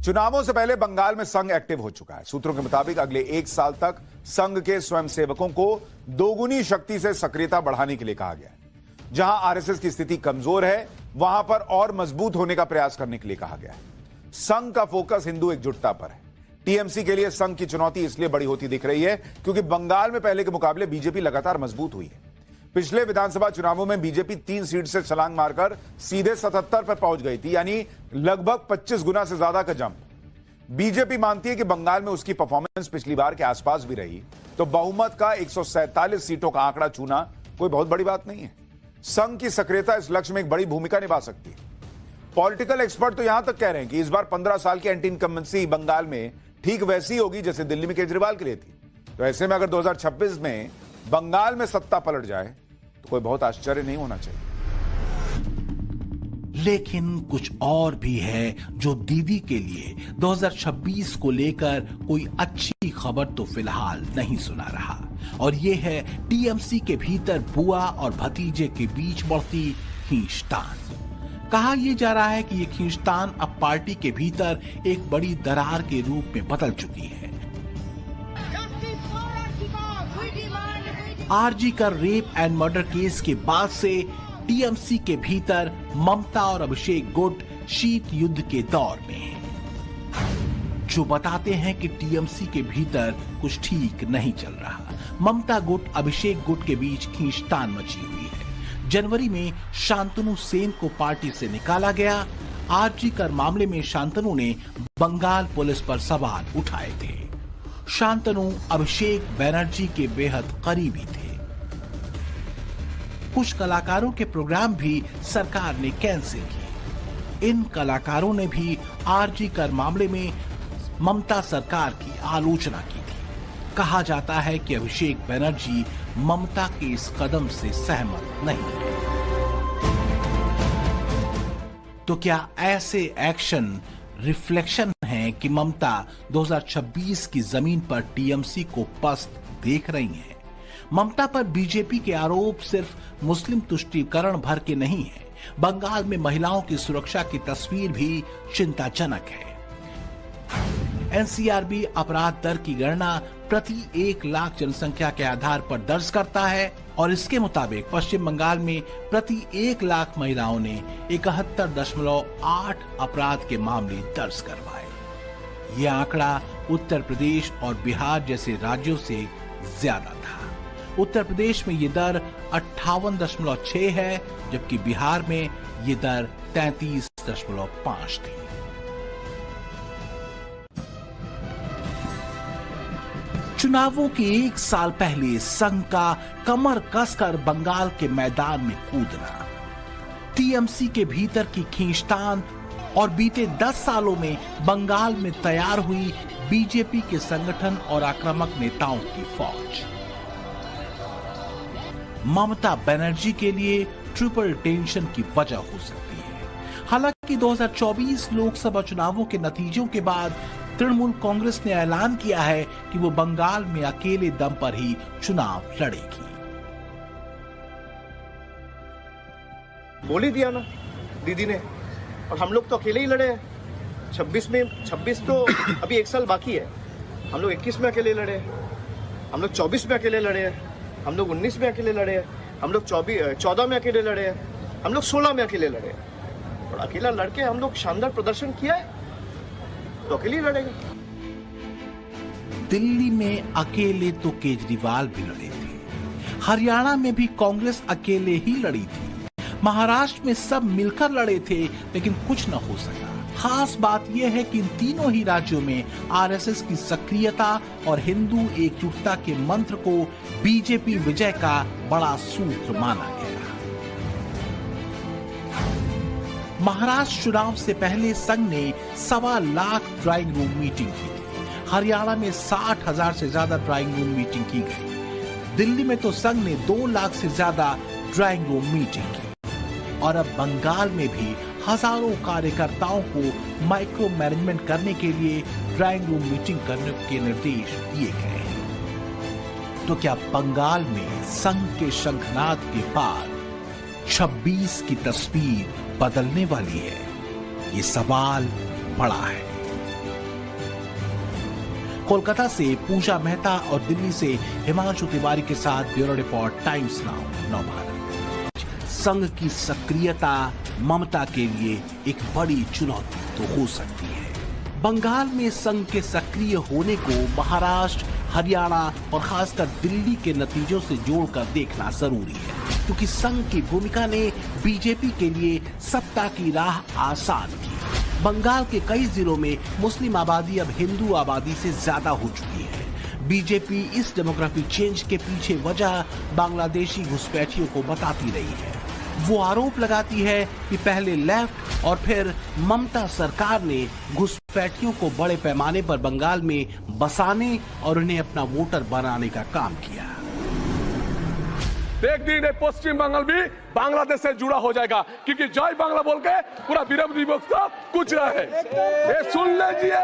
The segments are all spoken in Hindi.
चुनावों से पहले बंगाल में संघ एक्टिव हो चुका है। सूत्रों के मुताबिक अगले 1 साल तक संघ के स्वयंसेवकों को दोगुनी शक्ति से सक्रियता बढ़ाने के लिए कहा गया है। जहां आरएसएस की स्थिति कमजोर है, वहां पर और मजबूत होने का प्रयास करने के लिए कहा गया है। संघ का फोकस हिंदू एकजुटता पर है। टीएमसी के लिए संघ की चुनौती इसलिए बड़ी होती दिख रही है क्योंकि बंगाल में पहले के मुकाबले बीजेपी लगातार मजबूत हुई है। पिछले विधानसभा चुनावों में बीजेपी 3 सीट से छलांग मारकर सीधे 77 पर पहुंच गई थी, यानी लगभग 25 गुना से ज्यादा का जंप। बीजेपी मानती है कि बंगाल में उसकी परफॉर्मेंस पिछली बार के आसपास भी रही तो बहुमत का 147 सीटों का आंकड़ा छूना कोई बहुत बड़ी बात नहीं है। संघ की सक्रियता इस लक्ष्य में एक बड़ी भूमिका निभा सकती है। पॉलिटिकल एक्सपर्ट तो यहां तक कह रहे हैं कि इस बार 15 साल की एंटी इनकम्बेंसी बंगाल में ठीक वैसी होगी जैसे दिल्ली में केजरीवाल के लिए थी। तो ऐसे में अगर 2026 में बंगाल में सत्ता पलट जाए तो कोई बहुत आश्चर्य नहीं होना चाहिए। लेकिन कुछ और भी है जो दीदी के लिए 2026 को लेकर कोई अच्छी खबर तो फिलहाल नहीं सुना रहा, और ये है टीएमसी के भीतर बुआ और भतीजे के बीच बढ़ती खींचतान। कहा यह जा रहा है कि ये खींचतान अब पार्टी के भीतर एक बड़ी दरार के रूप में बदल चुकी है। आरजी का रेप एंड मर्डर केस के बाद से टीएमसी के भीतर ममता और अभिषेक गुट शीत युद्ध के दौर में हैं, जो बताते हैं कि टीएमसी के भीतर कुछ ठीक नहीं चल रहा। ममता गुट अभिषेक गुट के बीच खींचतान मची हुई है। जनवरी में शांतनु सेन को पार्टी से निकाला गया। आरजी कर मामले में शांतनु ने बंगाल पुलिस पर सवाल उठाए थे। शांतनु अभिषेक बनर्जी के बेहद करीबी थे। कुछ कलाकारों के प्रोग्राम भी सरकार ने कैंसिल किए। इन कलाकारों ने भी आरजी कर मामले में ममता सरकार की आलोचना की थी। कहा जाता है कि अभिषेक बनर्जी ममता के इस कदम से सहमत नहीं है। तो क्या ऐसे एक्शन रिफ्लेक्शन है कि ममता 2026 की जमीन पर टीएमसी को पस्त देख रही हैं? ममता पर बीजेपी के आरोप सिर्फ मुस्लिम तुष्टीकरण भर के नहीं है। बंगाल में महिलाओं की सुरक्षा की तस्वीर भी चिंताजनक है। एनसीआरबी अपराध दर की गणना प्रति 1 लाख जनसंख्या के आधार पर दर्ज करता है, और इसके मुताबिक पश्चिम बंगाल में प्रति 1 लाख महिलाओं ने 71.8 अपराध के मामले दर्ज करवाए। यह आंकड़ा उत्तर प्रदेश और बिहार जैसे राज्यों से ज्यादा था। उत्तर प्रदेश में यह दर 58.6 है, जबकि बिहार में यह दर 33.5 थी। चुनावों के 1 साल पहले संघ का कमर कसकर बंगाल के मैदान में कूदना, टीएमसी के भीतर की खींचतान और बीते 10 सालों में बंगाल में तैयार हुई बीजेपी के संगठन और आक्रामक नेताओं की फौज, ममता बनर्जी के लिए ट्रिपल टेंशन की वजह हो सकती है। हालांकि 2024 लोकसभा चुनावों के नतीजों के बाद तृणमूल कांग्रेस ने ऐलान किया है कि वो बंगाल में अकेले दम पर ही चुनाव लड़ेगी। बोल ही दिया ना दीदी ने, और हम लोग तो अकेले ही लड़े हैं। 26 तो अभी 1 साल बाकी है। हम लोग 21 में अकेले लड़े हैं, हम लोग 24 में अकेले लड़े हैं, हम लोग 19 में अकेले लड़े हैं, हम लोग 14 में अकेले लड़े हैं, हम लोग 16 में अकेले लड़े हैं। और अकेला लड़के हम लोग शानदार प्रदर्शन किया है, तो अकेले लड़ेंगे। दिल्ली में अकेले तो केजरीवाल भी लड़े थे। हरियाणा में भी कांग्रेस अकेले ही लड़ी थी। महाराष्ट्र में सब मिलकर लड़े थे, लेकिन कुछ न हो सका। खास बात यह है कि इन तीनों ही राज्यों में आरएसएस की सक्रियता और हिंदू एकजुटता के मंत्र को बीजेपी विजय का बड़ा सूत्र माना गया। महाराष्ट्र चुनाव से पहले संघ ने 1.25 लाख ड्राइंग रूम मीटिंग की थी। हरियाणा में 60,000 से ज्यादा ड्राइंग रूम मीटिंग की गई। दिल्ली में तो संघ ने 2 लाख से ज्यादा ड्राइंग रूम मीटिंग की। और अब बंगाल में भी हजारों कार्यकर्ताओं को माइक्रो मैनेजमेंट करने के लिए ड्राइंग रूम मीटिंग करने के निर्देश दिए गए हैं। तो क्या बंगाल में संघ के शंखनाद के बाद 26 की तस्वीर बदलने वाली है? ये सवाल बड़ा है। कोलकाता से पूजा मेहता और दिल्ली से हिमांशु तिवारी के साथ bureau report, times now Navbharat. संघ की सक्रियता ममता के लिए एक बड़ी चुनौती तो हो सकती है। बंगाल में संघ के सक्रिय होने को महाराष्ट्र, हरियाणा और खासकर दिल्ली के नतीजों से जोड़कर देखना जरूरी है, क्योंकि संघ की भूमिका ने बीजेपी के लिए सत्ता की राह आसान की। बंगाल के कई जिलों में मुस्लिम आबादी अब हिंदू आबादी से ज्यादा हो चुकी है। बीजेपी इस डेमोग्राफिक चेंज के पीछे वजह बांग्लादेशी घुसपैठियों को बताती रही है। वो आरोप लगाती है कि पहले लेफ्ट और फिर ममता सरकार ने घुसपैठियों को बड़े पैमाने पर बंगाल में बसाने और उन्हें अपना वोटर बनाने का काम किया। एक दिन पश्चिम बंगाल भी बांग्लादेश से जुड़ा हो जाएगा, क्योंकि जय बांग्ला बोल के पूरा विरोधी पक्ष को कुछ रहा है। ये सुन लीजिए,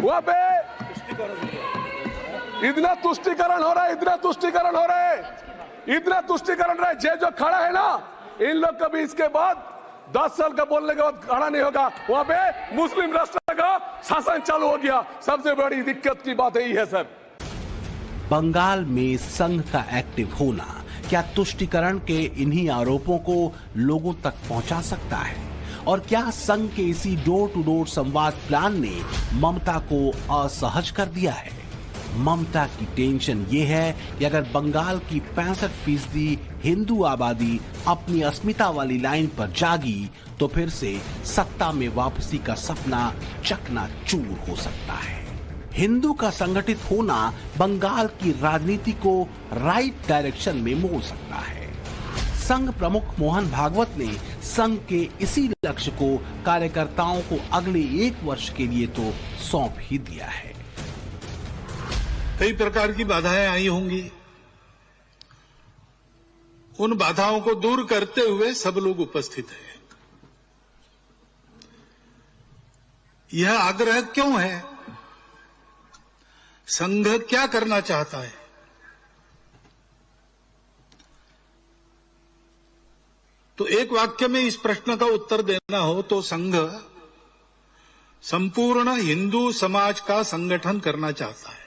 वहाँ पे इतना तुष्टिकरण हो रहा है, इतना तुष्टिकरण हो रहा है, इतना तुष्टिकरण रहा है। जो खड़ा है ना, इन लोग का भी इसके बाद 10 साल का बोलने के बाद खड़ा नहीं होगा। वहाँ पे मुस्लिम राष्ट्र का शासन चालू हो गया। सबसे बड़ी दिक्कत की बात यही है सर। बंगाल में संघ का एक्टिव होना क्या तुष्टिकरण के इन्हीं आरोपों को लोगों तक पहुंचा सकता है? और क्या संघ के इसी डोर टू डोर संवाद प्लान ने ममता को असहज कर दिया है? ममता की टेंशन ये है कि अगर बंगाल की 65% हिंदू आबादी अपनी अस्मिता वाली लाइन पर जागी तो फिर से सत्ता में वापसी का सपना चकनाचूर हो सकता है। हिंदू का संगठित होना बंगाल की राजनीति को राइट डायरेक्शन में मोड़ सकता है। संघ प्रमुख मोहन भागवत ने संघ के इसी लक्ष्य को कार्यकर्ताओं को अगले 1 वर्ष के लिए तो सौंप ही दिया है। कई प्रकार की बाधाएं आई होंगी, उन बाधाओं को दूर करते हुए सब लोग उपस्थित हैं। यह आग्रह क्यों है? संघ क्या करना चाहता है? तो एक वाक्य में इस प्रश्न का उत्तर देना हो तो संघ संपूर्ण हिंदू समाज का संगठन करना चाहता है।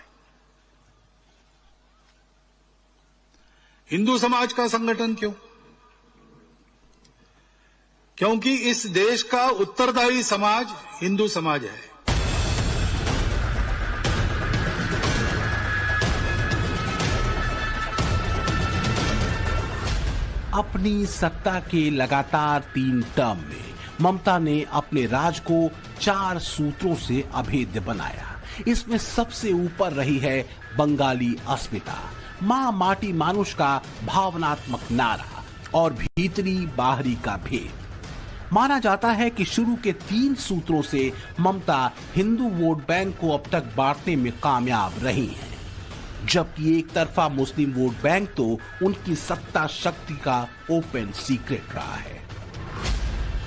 हिंदू समाज का संगठन क्यों? क्योंकि इस देश का उत्तरदायी समाज हिंदू समाज है। अपनी सत्ता के लगातार 3 टर्म में ममता ने अपने राज को 4 सूत्रों से अभेद्य बनाया। इसमें सबसे ऊपर रही है बंगाली अस्मिता, मां माटी मानुष का भावनात्मक नारा और भीतरी बाहरी का भेद। माना जाता है कि शुरू के 3 सूत्रों से ममता हिंदू वोट बैंक को अब तक बांटने में कामयाब रही हैं, जबकि एक तरफा मुस्लिम वोट बैंक तो उनकी सत्ता शक्ति का ओपन सीक्रेट रहा है।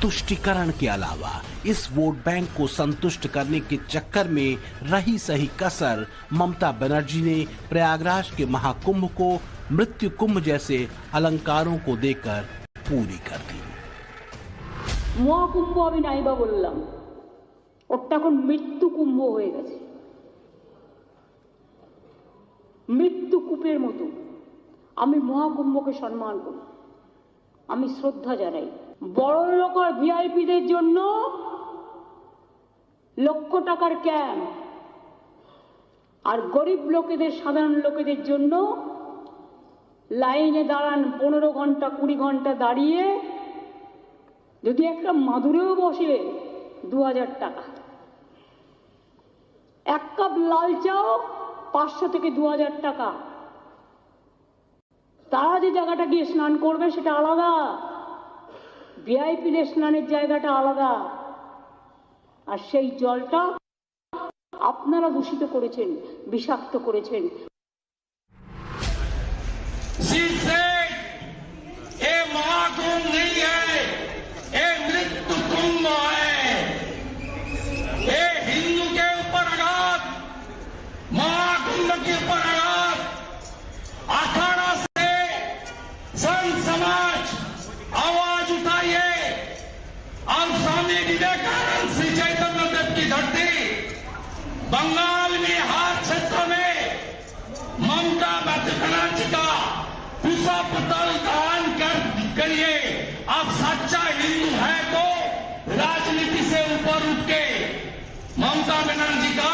तुष्टिकरण के अलावा इस वोट बैंक को संतुष्ट करने के चक्कर में रही सही कसर ममता बनर्जी ने प्रयागराज के महाकुंभ को मृत्यु कुंभ जैसे अलंकारों को देकर पूरी कर दी। মহাকুম্ভ আমি নাইবা বললাম, ওটা এখন মৃত্যু কুম্ভ হয়ে গেছে। মৃত্যু কূপের মতো আমি মহাকুম্ভকে সম্মান করি, আমি শ্রদ্ধা জানাই। বড় লোক আর ভিআইপিদের জন্য লক্ষ টাকার ক্যাম্প, আর গরিব লোকেদের, সাধারণ লোকেদের জন্য লাইনে দাঁড়ান 15 ঘন্টা 20 ঘন্টা দাঁড়িয়ে, যদি একটা মাদুরেও বসে 2000 টাকা, 1 কাপ লাল চাও 500 থেকে 2000 টাকা। তারা যে জায়গাটা গিয়ে স্নান করবে সেটা আলাদা, ভিআইপিদের স্নানের জায়গাটা আলাদা, আর সেই জলটা আপনারা দূষিত করেছেন, বিষাক্ত করেছেন। ये महाकुंभ नहीं है, ये मृत्यु कुंभ है। ये हिंदू के ऊपर आघात, महाकुंभ के ऊपर आघात। अखाड़ा से संत समाज आवाज उठाइए और स्वामी विवेकानंद, श्री चैतन्य देव की धरती बंगाल में बनर्जी का कुशपुतल दान करिए। आप सच्चा हिंदू है तो राजनीति से ऊपर उठ के ममता बनर्जी का